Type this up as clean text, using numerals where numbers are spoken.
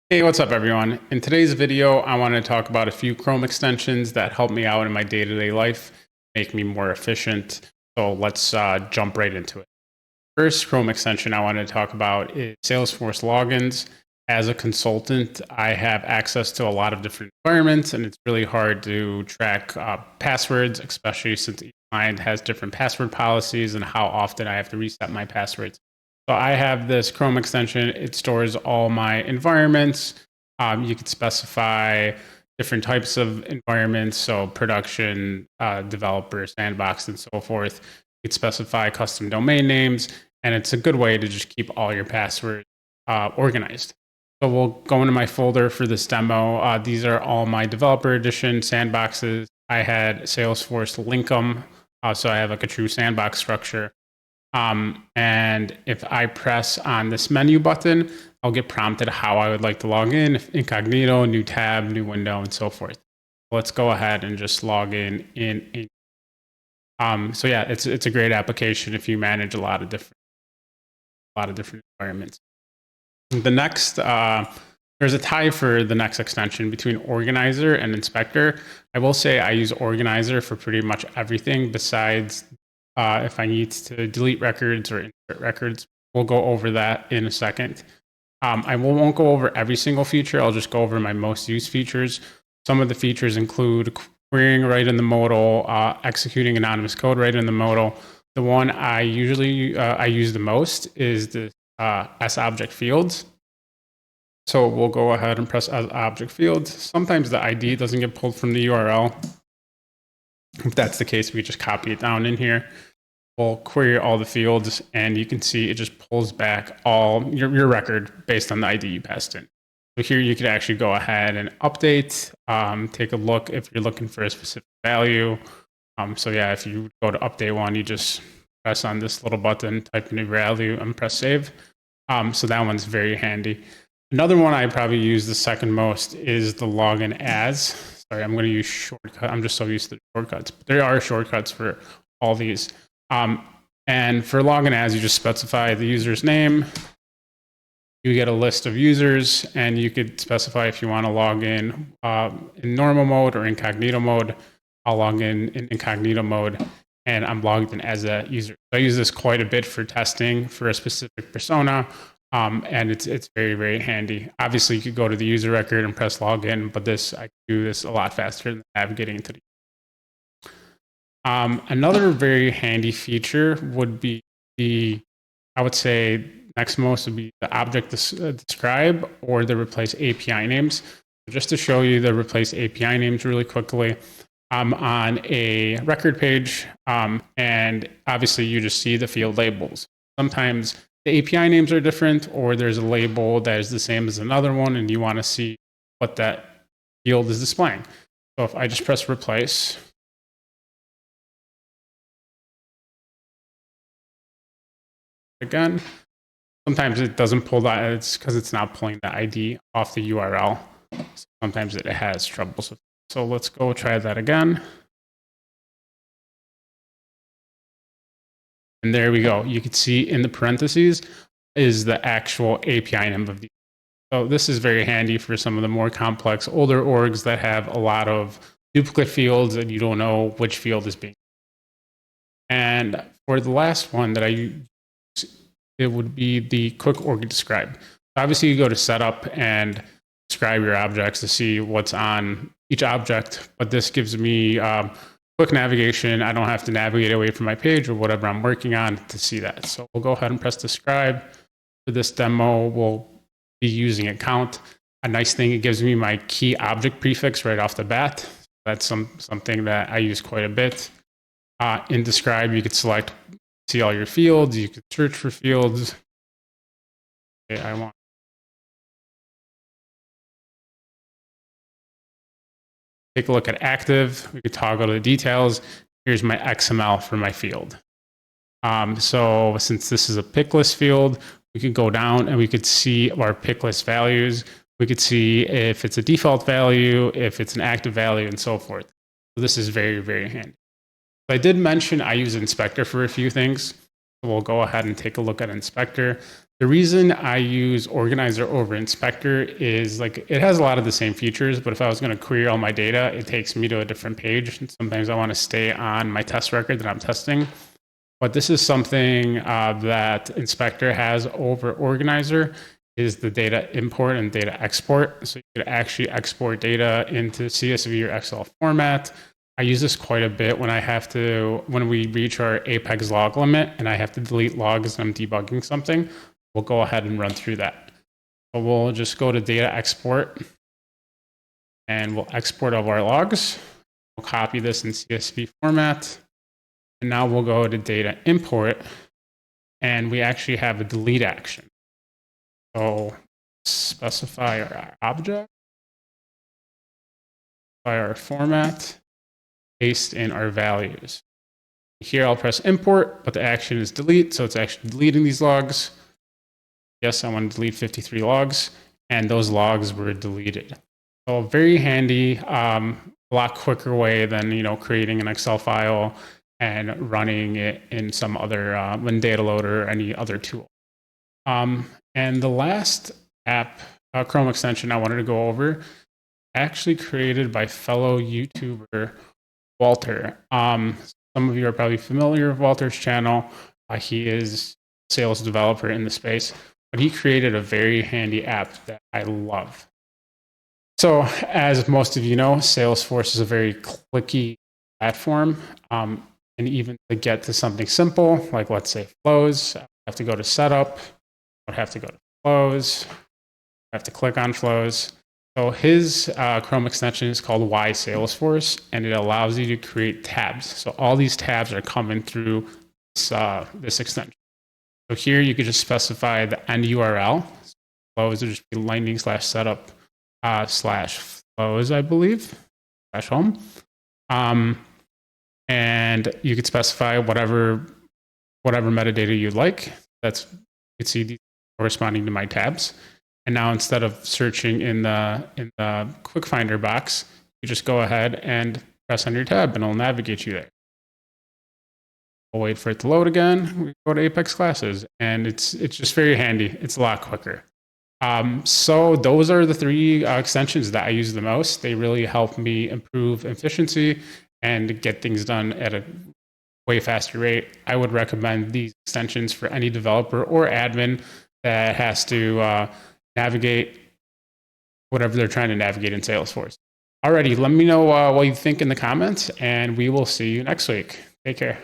Hey, what's up everyone? In today's video, I want to talk about a few Chrome extensions that help me out in my day-to-day life, make me more efficient. So let's jump right into it. First Chrome extension I want to talk about is Salesforce logins. As a consultant, I have access to a lot of different environments, and it's really hard to track passwords, especially since each client has different password policies and how often I have to reset my passwords. So I have this Chrome extension. It stores all my environments. You could specify different types of environments, so production, developer, sandbox, and so forth. You could specify custom domain names, and it's a good way to just keep all your passwords organized. So we'll go into my folder for this demo. These are all my developer edition sandboxes. I had Salesforce link them, so I have like a true sandbox structure. And if I press on this menu button, I'll get prompted how I would like to log in, incognito, new tab, new window, and so forth. Let's go ahead and just log in. So yeah, it's a great application if you manage a lot of different environments. The next, there's a tie for the next extension between Organizer and Inspector. I will say I use Organizer for pretty much everything besides if I need to delete records or insert records. We'll go over that in a second. I won't go over every single feature. I'll just go over my most used features. Some of the features include querying right in the modal, executing anonymous code right in the modal. The one I usually I use the most is the S-object fields. So we'll go ahead and press S-object fields. Sometimes the ID doesn't get pulled from the URL. If that's the case, we just copy it down in here. We'll query all the fields, and you can see it just pulls back all your record based on the ID you passed in. So here you could actually go ahead and update, take a look if you're looking for a specific value. So yeah, if you go to update one, you just press on this little button, type in a value, and press save. So that one's very handy. Another one I probably use the second most is the login as. Sorry, I'm going to use shortcut. I'm just so used to shortcuts. But there are shortcuts for all these. And for login as, you just specify the user's name. You get a list of users, and you could specify if you want to log in normal mode or incognito mode. I'll log in incognito mode, and I'm logged in as a user. So I use this quite a bit for testing for a specific persona. And it's very, very handy. Obviously, you could go to the user record and press login, but I can do this a lot faster than navigating into the. Another very handy feature would be I would say next most would be the object describe or the replace API names. Just to show you the replace API names really quickly, I'm on a record page, and obviously you just see the field labels. Sometimes the API names are different, or there's a label that is the same as another one, and you want to see what that field is displaying. So if I just press replace, again, sometimes it doesn't pull that. It's because it's not pulling the ID off the URL. So sometimes it has troubles with it. So let's go try that again. And there we go. You can see in the parentheses is the actual API name of these. So this is very handy for some of the more complex older orgs that have a lot of duplicate fields and you don't know which field is being. And for the last one that I use, it would be the quick org describe. Obviously, you go to setup and describe your objects to see what's on each object, but this gives me quick navigation. I don't have to navigate away from my page or whatever I'm working on to see that. So we'll go ahead and press describe. For this demo, we'll be using a count. A nice thing, it gives me my key object prefix right off the bat. That's something that I use quite a bit. In describe, you could see all your fields. You could search for fields. Okay, take a look at active. We could toggle to the details. Here's my XML for my field. So since this is a pick list field, we could go down and we could see our pick list values. We could see if it's a default value, if it's an active value, and so forth. So this is very, very handy. I did mention I use Inspector for a few things. We'll go ahead and take a look at Inspector. The reason I use Organizer over Inspector is like it has a lot of the same features, but if I was going to query all my data, it takes me to a different page. And sometimes I want to stay on my test record that I'm testing. But this is something that Inspector has over Organizer is the data import and data export. So you could actually export data into CSV or Excel format. I use this quite a bit when we reach our Apex log limit and I have to delete logs and I'm debugging something. We'll go ahead and run through that. So we'll just go to data export and we'll export all of our logs. We'll copy this in CSV format. And now we'll go to data import and we actually have a delete action. So specify our object, by our format, paste in our values. Here I'll press import, but the action is delete, so it's actually deleting these logs. Yes, I want to delete 53 logs, and those logs were deleted. So very handy, a lot quicker way than creating an Excel file and running it in some other data loader or any other tool. And the last app, Chrome extension I wanted to go over, actually created by fellow YouTuber Walter. Some of you are probably familiar with Walter's channel. He is a sales developer in the space, but he created a very handy app that I love. So as most of you know, Salesforce is a very clicky platform. And even to get to something simple, like let's say flows, I have to go to setup, I have to go to flows, I have to click on flows. So his Chrome extension is called Y Salesforce, and it allows you to create tabs. So all these tabs are coming through this extension. So here you could just specify the end URL. Flows would just be lightning/setup /flows, I believe, /home. And you could specify whatever metadata you'd like. You could see these corresponding to my tabs. And now instead of searching in the quick finder box, you just go ahead and press on your tab and it'll navigate you there. We'll wait for it to load again. We go to Apex classes and it's just very handy. It's a lot quicker. So those are the three extensions that I use the most. They really help me improve efficiency and get things done at a way faster rate. I would recommend these extensions for any developer or admin that has to navigate whatever they're trying to navigate in Salesforce. Alrighty, let me know what you think in the comments, and we will see you next week. Take care.